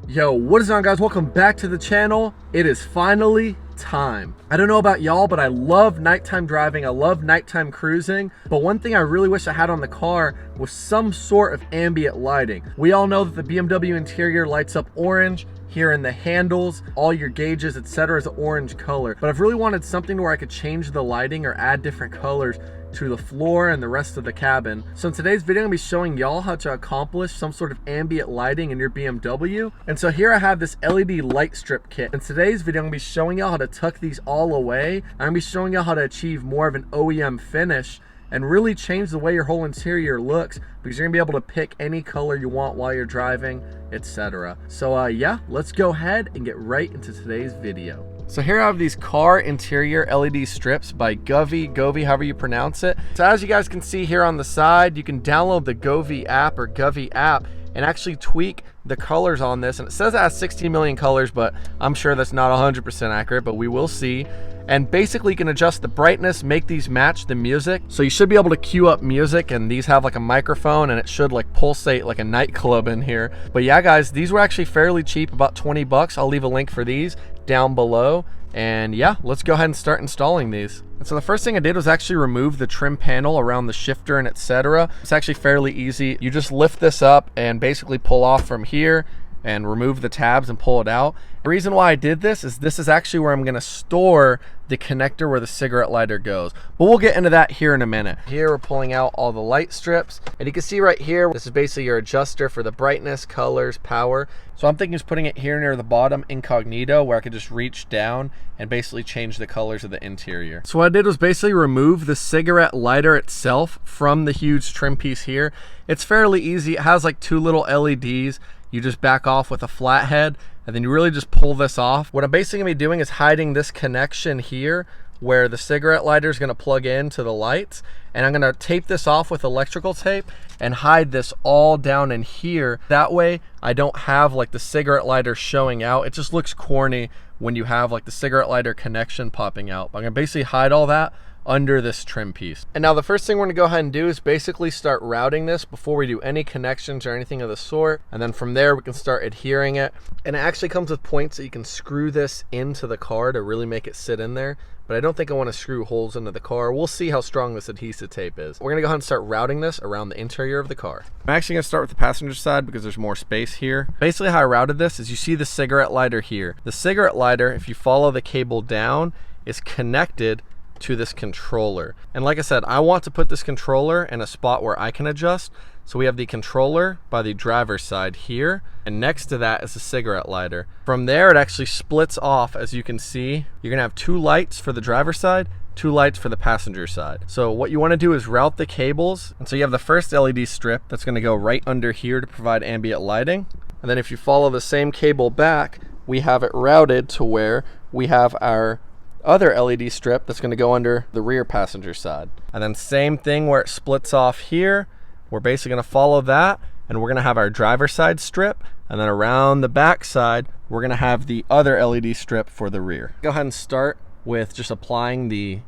Yo, what is on, guys? Welcome back to the channel. It is finally time. I don't know about y'all, but I love nighttime driving. I love nighttime cruising. But one thing I really wish I had on the car was some sort of ambient lighting. We all know that the BMW interior lights up orange. Here in the handles, all your gauges, etc. is an orange color. But I've really wanted something where I could change the lighting or add different colors to the floor and the rest of the cabin. So in today's video, I'm gonna be showing y'all how to accomplish some sort of ambient lighting in your BMW. And so here I have this LED light strip kit. In today's video, I'm gonna be showing y'all how to tuck these all away. I'm gonna be showing y'all how to achieve more of an OEM finish and really change the way your whole interior looks, because you're gonna be able to pick any color you want while you're driving, etc. So yeah, let's go ahead and get right into today's video. So here I have these car interior LED strips by Govee, however you pronounce it. So as you guys can see here on the side, you can download the Govee app and actually tweak the colors on this. And it says it has 16 million colors, but I'm sure that's not 100% accurate, but we will see. And basically you can adjust the brightness, make these match the music. So you should be able to queue up music, and these have like a microphone and it should like pulsate like a nightclub in here. But yeah guys, these were actually fairly cheap, about 20 bucks. I'll leave a link for these down below. And yeah, let's go ahead and start installing these. And so the first thing I did was actually remove the trim panel around the shifter and etc. It's actually fairly easy. You just lift this up and basically pull off from here and remove the tabs and pull it out. The reason why I did this is actually where I'm gonna store the connector where the cigarette lighter goes. But we'll get into that here in a minute. Here we're pulling out all the light strips, and you can see right here, this is basically your adjuster for the brightness, colors, power. So I'm thinking just putting it here near the bottom incognito, where I could just reach down and basically change the colors of the interior. So what I did was basically remove the cigarette lighter itself from the huge trim piece here. It's fairly easy. It has like two little LEDs. You just back off with a flathead, and then you really just pull this off. What I'm basically gonna be doing is hiding this connection here where the cigarette lighter is gonna plug into the lights, and I'm gonna tape this off with electrical tape and hide this all down in here. That way I don't have like the cigarette lighter showing out. It just looks corny when you have like the cigarette lighter connection popping out. But I'm gonna basically hide all that under this trim piece. And now the first thing we're gonna go ahead and do is basically start routing this before we do any connections or anything of the sort. And then from there we can start adhering it. And it actually comes with points that you can screw this into the car to really make it sit in there. But I don't think I want to screw holes into the car. We'll see how strong this adhesive tape is. We're gonna go ahead and start routing this around the interior of the car. I'm actually gonna start with the passenger side because there's more space here. Basically how I routed this is you see the cigarette lighter here. The cigarette lighter, if you follow the cable down, is connected to this controller. And like I said, I want to put this controller in a spot where I can adjust. So we have the controller by the driver's side here, and next to that is the cigarette lighter. From there, it actually splits off. As you can see, you're gonna have two lights for the driver's side, two lights for the passenger side. So what you wanna do is route the cables. And so you have the first LED strip that's gonna go right under here to provide ambient lighting. And then if you follow the same cable back, we have it routed to where we have our other LED strip that's going to go under the rear passenger side. And then same thing where it splits off here, we're basically going to follow that, and we're going to have our driver's side strip, and then around the back side we're going to have the other LED strip for the rear. Go ahead and start with just applying the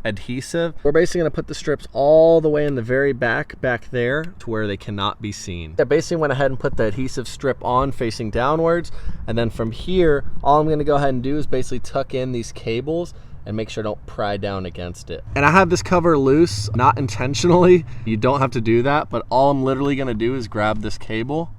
adhesive. We're basically going to put the strips all the way in the very back there to where they cannot be seen. I basically went ahead and put the adhesive strip on facing downwards, and then from here all I'm going to go ahead and do is basically tuck in these cables and make sure I don't pry down against it. And I have this cover loose, not intentionally. You don't have to do that, but all I'm literally going to do is grab this cable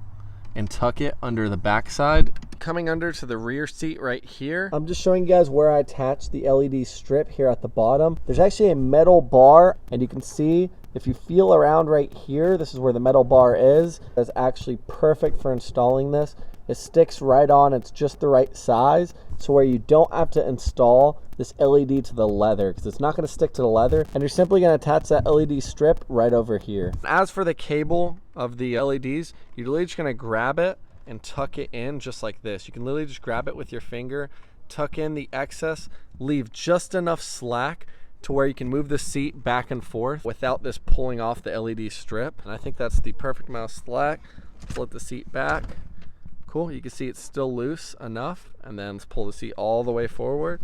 and tuck it under the back side. Coming under to the rear seat right here, I'm just showing you guys where I attach the LED strip here at the bottom. There's actually a metal bar, and you can see if you feel around right here, this is where the metal bar is. That's actually perfect for installing this. It sticks right on, it's just the right size, so where you don't have to install this LED to the leather, because it's not going to stick to the leather, and you're simply going to attach that LED strip right over here. As for the cable of the LEDs, you're literally just going to grab it and tuck it in just like this. You can literally just grab it with your finger, tuck in the excess, leave just enough slack to where you can move the seat back and forth without this pulling off the LED strip. And I think that's the perfect amount of slack. Flip the seat back. Cool, you can see it's still loose enough, and then let's pull the seat all the way forward.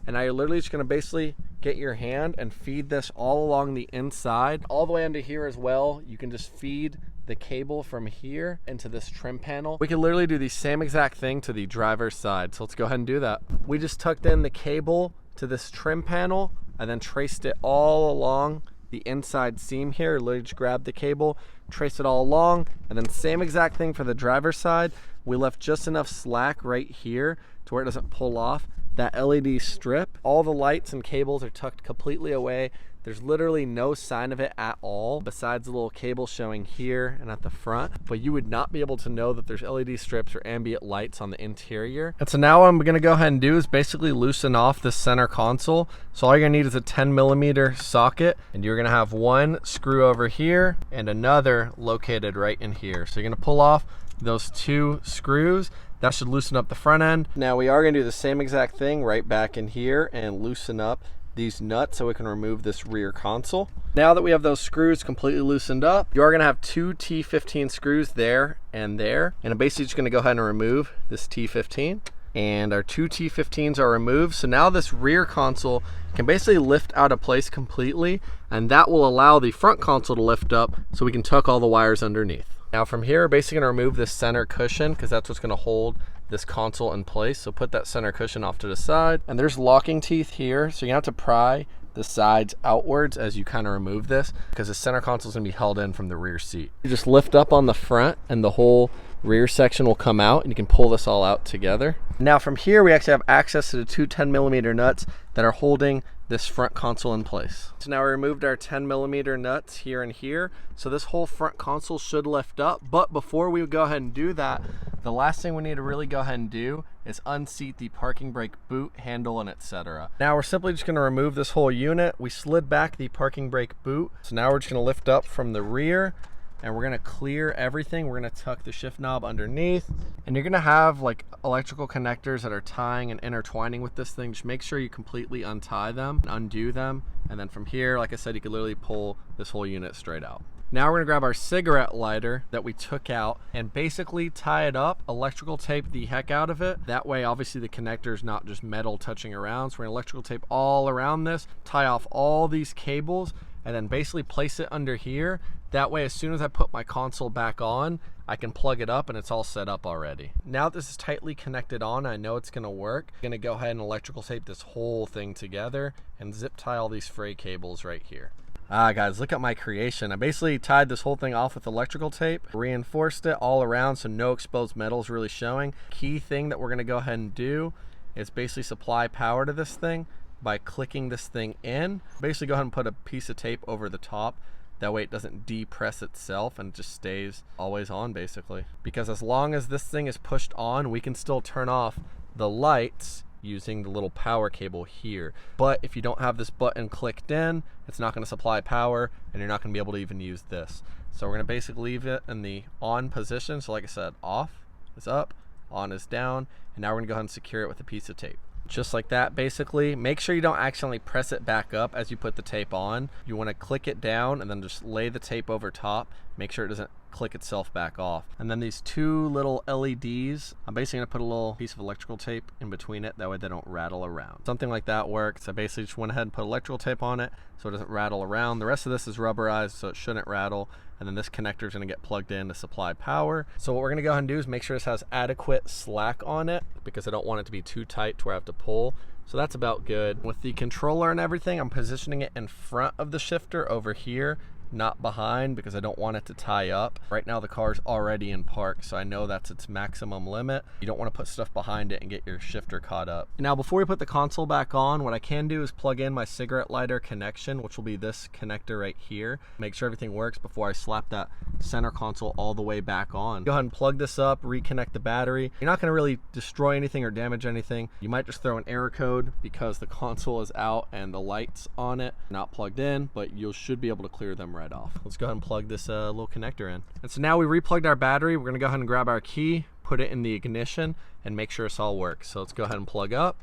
And now you're literally just gonna basically get your hand and feed this all along the inside, all the way under here as well. You can just feed the cable from here into this trim panel. We can literally do the same exact thing to the driver's side. So let's go ahead and do that. We just tucked in the cable to this trim panel and then traced it all along the inside seam here. Literally just grabbed the cable, traced it all along, and then same exact thing for the driver's side. We left just enough slack right here to where it doesn't pull off that LED strip. All the lights and cables are tucked completely away. There's literally no sign of it at all besides the little cable showing here and at the front, but you would not be able to know that there's LED strips or ambient lights on the interior. And so now what I'm gonna go ahead and do is basically loosen off this center console. So all you're gonna need is a 10mm socket, and you're gonna have one screw over here and another located right in here. So you're gonna pull off those two screws. That should loosen up the front end. Now we are gonna do the same exact thing right back in here and loosen up these nuts so we can remove this rear console. Now that we have those screws completely loosened up, you are gonna have two T15 screws there, and I'm basically just gonna go ahead and remove this T15. And our two T15s are removed. So now this rear console can basically lift out of place completely, and that will allow the front console to lift up so we can tuck all the wires underneath. Now from here, we're basically gonna remove this center cushion because that's what's gonna hold this console in place. So put that center cushion off to the side, and there's locking teeth here. So you have to pry the sides outwards as you kind of remove this because the center console is gonna be held in from the rear seat. You just lift up on the front and the whole rear section will come out, and you can pull this all out together. Now from here, we actually have access to the two 10mm nuts that are holding this front console in place. So now we removed our 10mm nuts here and here. So this whole front console should lift up, but before we go ahead and do that, the last thing we need to really go ahead and do is unseat the parking brake boot, handle, and etc. Now we're simply just gonna remove this whole unit. We slid back the parking brake boot. So now we're just gonna lift up from the rear, and we're gonna clear everything. We're gonna tuck the shift knob underneath, and you're gonna have like electrical connectors that are tying and intertwining with this thing. Just make sure you completely untie them and undo them. And then from here, like I said, you can literally pull this whole unit straight out. Now we're gonna grab our cigarette lighter that we took out and basically tie it up, electrical tape the heck out of it. That way, obviously the connector is not just metal touching around. So we're gonna electrical tape all around this, tie off all these cables, and then basically place it under here. That way, as soon as I put my console back on, I can plug it up and it's all set up already. Now that this is tightly connected on, I know it's gonna work. I'm gonna go ahead and electrical tape this whole thing together and zip tie all these fray cables right here. Guys, look at my creation. I basically tied this whole thing off with electrical tape, reinforced it all around so no exposed metal is really showing. Key thing that we're gonna go ahead and do is basically supply power to this thing by clicking this thing in. Basically go ahead and put a piece of tape over the top. That way it doesn't depress itself and it just stays always on basically. Because as long as this thing is pushed on, we can still turn off the lights using the little power cable here. But if you don't have this button clicked in, it's not gonna supply power and you're not gonna be able to even use this. So we're gonna basically leave it in the on position. So like I said, off is up, on is down, and now we're gonna go ahead and secure it with a piece of tape. Just like that, basically. Make sure you don't accidentally press it back up as you put the tape on. You want to click it down and then just lay the tape over top. Make sure it doesn't click itself back off. And then these two little LEDs, I'm basically gonna put a little piece of electrical tape in between it. That way they don't rattle around. Something like that works. I basically just went ahead and put electrical tape on it so it doesn't rattle around. The rest of this is rubberized so it shouldn't rattle. And then this connector is gonna get plugged in to supply power. So what we're gonna go ahead and do is make sure this has adequate slack on it because I don't want it to be too tight to where I have to pull. So that's about good. With the controller and everything, I'm positioning it in front of the shifter over here, not behind, because I don't want it to tie up. Right now the car's already in park, so I know that's its maximum limit. You don't want to put stuff behind it and get your shifter caught up. Now before we put the console back on, what I can do is plug in my cigarette lighter connection, which will be this connector right here. Make sure everything works before I slap that center console all the way back on. Go ahead and plug this up, reconnect the battery. You're not going to really destroy anything or damage anything. You might just throw an error code because the console is out and the lights on it not plugged in, but you should be able to clear them right off. Let's go ahead and plug this little connector in. And so now we replugged our battery. We're gonna go ahead and grab our key, put it in the ignition, and make sure this all works. So let's go ahead and plug up,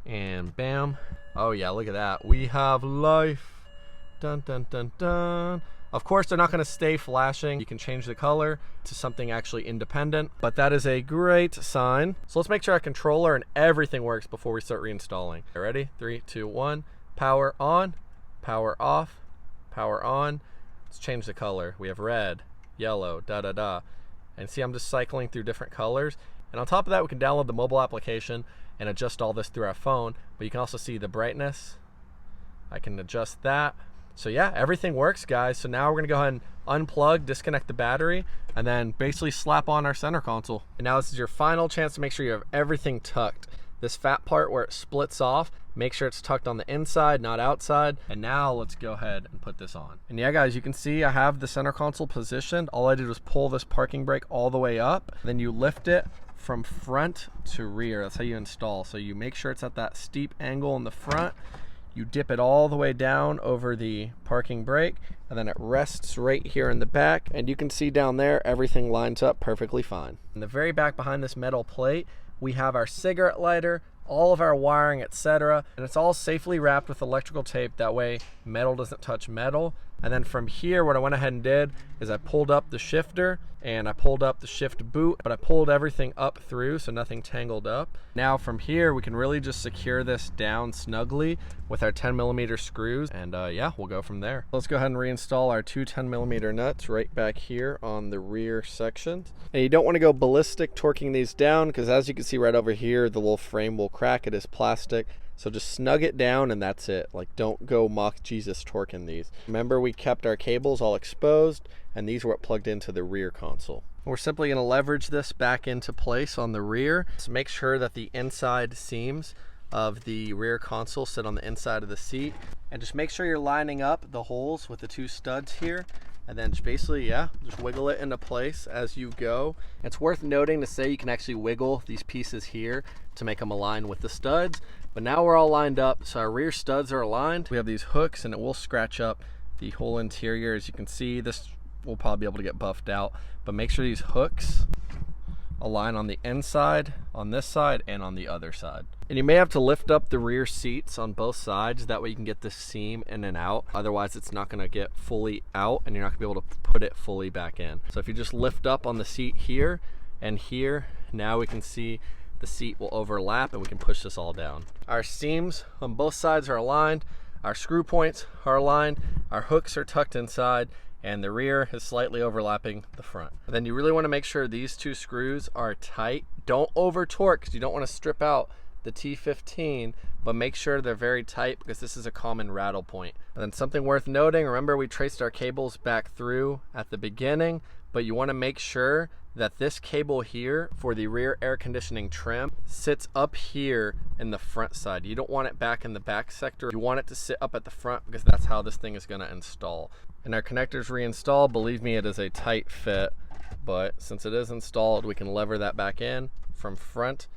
and bam. Oh yeah, look at that. We have life. Dun, dun, dun, dun. Of course, they're not gonna stay flashing. You can change the color to something actually independent, but that is a great sign. So let's make sure our controller and everything works before we start reinstalling. Ready? 3, 2, 1. Power on, power off, power on. Let's change the color. We have red, yellow, and see I'm just cycling through different colors. And on top of that, we can download the mobile application and adjust all this through our phone, but you can also see the brightness. I can adjust that. So yeah, everything works, guys. So now we're gonna go ahead and unplug, disconnect the battery, and then basically slap on our center console. And now this is your final chance to make sure you have everything tucked. This fat part where it splits off, make sure it's tucked on the inside, not outside. And now let's go ahead and put this on. And yeah, guys, you can see I have the center console positioned. All I did was pull this parking brake all the way up. Then you lift it from front to rear. That's how you install. So you make sure it's at that steep angle in the front. You dip it all the way down over the parking brake, and then it rests right here in the back. And you can see down there, everything lines up perfectly fine. In the very back behind this metal plate, we have our cigarette lighter, all of our wiring, etc. And it's all safely wrapped with electrical tape. That way metal doesn't touch metal. And then from here, what I went ahead and did is I pulled up the shifter and I pulled up the shift boot, but I pulled everything up through so nothing tangled up. Now from here, we can really just secure this down snugly with our 10mm screws. And yeah, we'll go from there. Let's go ahead and reinstall our two 10mm nuts right back here on the rear section. And you don't want to go ballistic torquing these down, because as you can see right over here, the little frame will crack. It is plastic. So just snug it down and that's it. Like, don't go mock Jesus torquing these. Remember, we kept our cables all exposed and these were plugged into the rear console. We're simply gonna leverage this back into place on the rear. So make sure that the inside seams of the rear console sit on the inside of the seat. And just make sure you're lining up the holes with the two studs here. And then just basically, yeah, just wiggle it into place as you go. It's worth noting to say you can actually wiggle these pieces here to make them align with the studs. But now we're all lined up, so our rear studs are aligned. We have these hooks and it will scratch up the whole interior. As you can see, this will probably be able to get buffed out, but make sure these hooks align on the inside, on this side, and on the other side. And you may have to lift up the rear seats on both sides, that way you can get the seam in and out. Otherwise it's not gonna get fully out and you're not gonna be able to put it fully back in. So if you just lift up on the seat here and here, now we can see the seat will overlap and we can push this all down. Our seams on both sides are aligned, our screw points are aligned, our hooks are tucked inside, and the rear is slightly overlapping the front. And then you really want to make sure these two screws are tight. Don't over torque, because you don't want to strip out the T15, but make sure they're very tight because this is a common rattle point. And then something worth noting, remember we traced our cables back through at the beginning, but you want to make sure that this cable here for the rear air conditioning trim sits up here in the front side. You don't want it back in the back sector. You want it to sit up at the front because that's how this thing is going to install. And our connectors reinstalled, believe me, it is a tight fit, but since it is installed, we can lever that back in from front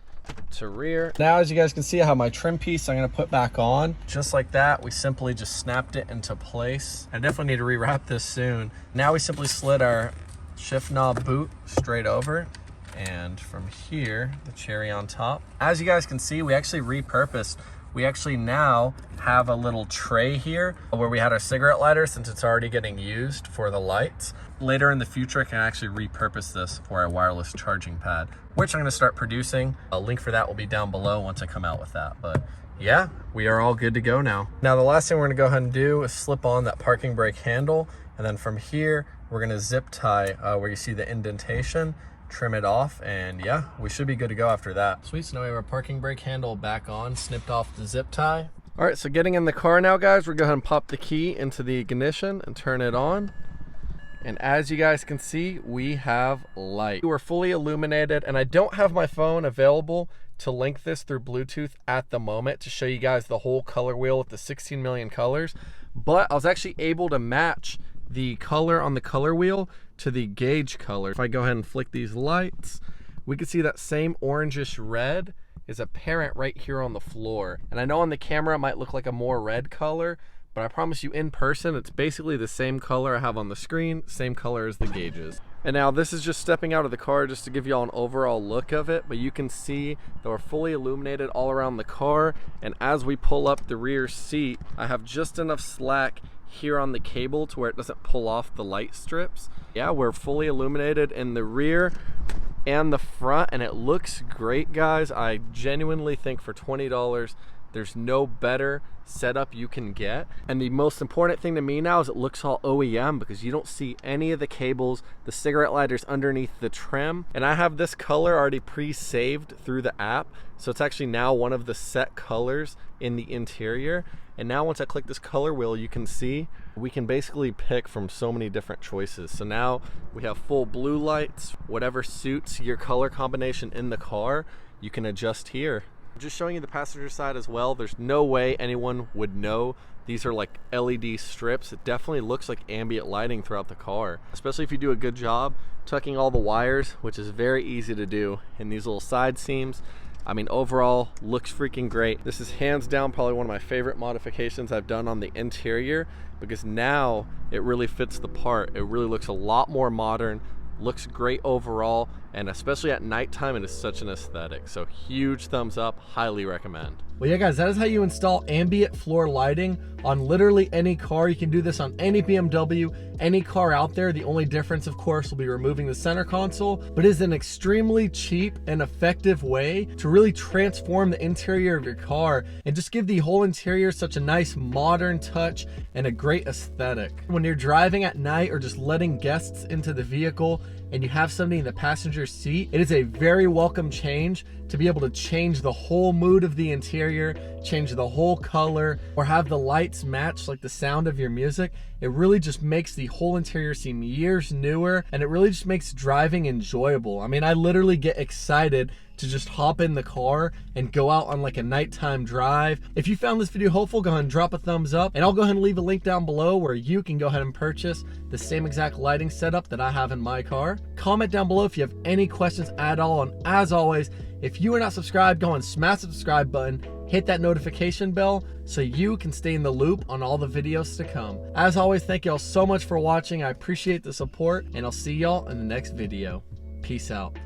to rear. Now, as you guys can see, I have my trim piece I'm going to put back on. Just like that, we simply just snapped it into place. I definitely need to rewrap this soon. Now we simply slid our shift knob boot straight over, and from here, the cherry on top. As you guys can see, we actually repurposed. We actually now have a little tray here where we had our cigarette lighter, since it's already getting used for the lights. Later in the future, I can actually repurpose this for a wireless charging pad, which I'm gonna start producing. A link for that will be down below once I come out with that. But yeah, we are all good to go now. Now, the last thing we're gonna go ahead and do is slip on that parking brake handle. And then from here, we're gonna zip tie where you see the indentation, trim it off, and yeah, we should be good to go after that. Sweet, so now we have our parking brake handle back on, snipped off the zip tie. All right, so getting in the car now, guys, we're going to pop the key into the ignition and turn it on. And as you guys can see, we have light. We're fully illuminated, and I don't have my phone available to link this through Bluetooth at the moment to show you guys the whole color wheel with the 16 million colors, but I was actually able to match the color on the color wheel to the gauge color. If I go ahead and flick these lights, we can see that same orangish red is apparent right here on the floor. And I know on the camera it might look like a more red color, but I promise you in person, it's basically the same color I have on the screen, same color as the gauges. And now this is just stepping out of the car just to give y'all an overall look of it, but you can see that we're fully illuminated all around the car. And as we pull up the rear seat, I have just enough slack here on the cable to where it doesn't pull off the light strips. Yeah, we're fully illuminated in the rear and the front, and it looks great, guys. I genuinely think for $20, There's no better setup you can get. And the most important thing to me now is it looks all OEM because you don't see any of the cables, the cigarette lighters underneath the trim. And I have this color already pre-saved through the app. So it's actually now one of the set colors in the interior. And now once I click this color wheel, you can see we can basically pick from so many different choices. So now we have full blue lights, whatever suits your color combination in the car, you can adjust here. Just showing you the passenger side as well. There's no way anyone would know these are like LED strips. It definitely looks like ambient lighting throughout the car, especially if you do a good job tucking all the wires, which is very easy to do in these little side seams. I mean, overall looks freaking great. This is hands down probably one of my favorite modifications I've done on the interior because now it really fits the part. It really looks a lot more modern, looks great overall, and especially at nighttime, it is such an aesthetic. So huge thumbs up, highly recommend. Well, yeah guys, that is how you install ambient floor lighting on literally any car. You can do this on any BMW, any car out there. The only difference, of course, will be removing the center console, but it is an extremely cheap and effective way to really transform the interior of your car and just give the whole interior such a nice modern touch and a great aesthetic. When you're driving at night or just letting guests into the vehicle and you have somebody in the passenger seat, it is a very welcome change to be able to change the whole mood of the interior, change the whole color, or have the lights match like the sound of your music. It really just makes the whole interior seem years newer, and it really just makes driving enjoyable. I mean, I literally get excited to just hop in the car and go out on like a nighttime drive. If you found this video helpful, go ahead and drop a thumbs up, and I'll go ahead and leave a link down below where you can go ahead and purchase the same exact lighting setup that I have in my car. Comment down below if you have any questions at all, and as always, if you are not subscribed, go and smash the subscribe button, hit that notification bell so you can stay in the loop on all the videos to come. As always, thank y'all so much for watching. I appreciate the support, and I'll see y'all in the next video. Peace out.